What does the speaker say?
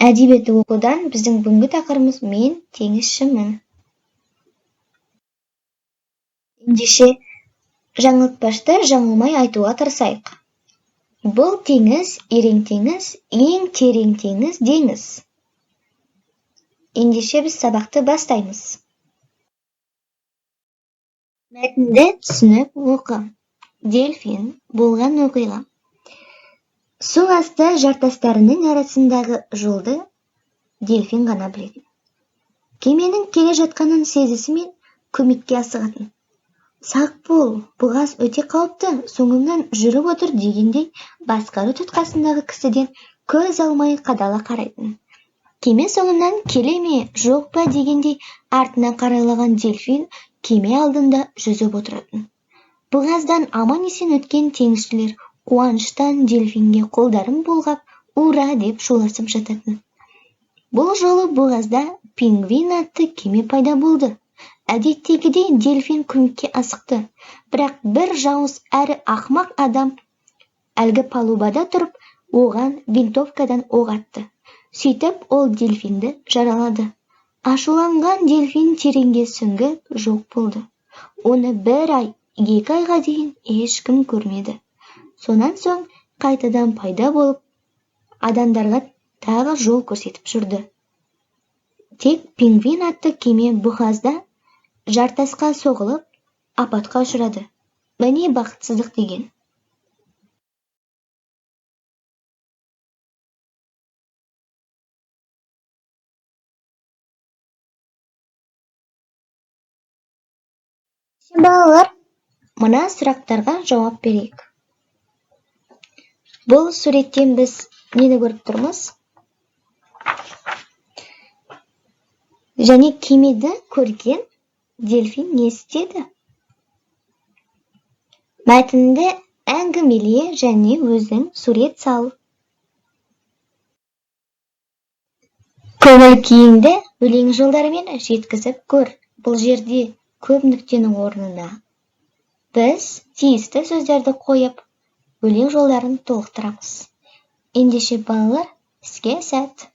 Әдебиет оқудан біздің бүгінгі тақырыбымыз мен теңізшімін. Ендеше жаңылтпашты жаңылмай айтуға тырысайық. Бұл теңіз, ерең теңіз, ең терең теңіз деңіз. Ендеше біз сабақты бастаймыз. Мәтінді түсініп оқы. Дельфин болған оқиға. Су асты жартастарының арасындағы жолды дельфин ғана біледі. Кеменің келе жатқанын сезісімен көмекке асығатын. Сақ бол, бұғаз өте қауіпті, соңымнан жүріп отыр дегендей басқару тұтқасындағы кісіден көз алмай қадала қарайтын. Кеме соңымнан келе ме, жоқ па дегендей артына қарайлаған дельфин кеме алдында жүзіп отыратын. Бұғаздан аман есен өткен теңізшілер қуаныштан дельфинге қолдарын бұлғап, ура деп шуласып жататын. Бұл жолы бұғазда пингвин атты кеме пайда болды. Әдеттегідей дельфин көмекке асықты, бірақ бір жауыз әрі ақымақ адам әлгі палубада тұрып, оған винтовкадан оқ атты. Сөйтіп ол дельфинді жаралады. Ашуланған дельфин тереңге сүңгіп жоқ болды. Оны 1 ай, 2 айға дейін ешкім көрмеді. Сонан соң қайтадан пайда болып, адамдарға тағы жол көрсетіп жүрді. Тек пингвин атты кеме бұғазда жартасқа соғылып, апатқа ұшырады. Міне бақытсыздық деген. Балалар, мына сұрақтарға жауап берейік. Бұл суреттен біз нені көріп тұрмыз? Және кемеді көрген дельфин не істеді? Мәтінді әңгімеле және өзің сурет сал. Көңіл күйіңді өлең жолдарымен жеткізіп көр. Бұл жерде көп нүктенің орнына біз тиісті сөздерді қойып, өлең жолдарын толықтырамыз. Ендеше балалар, іске сәт!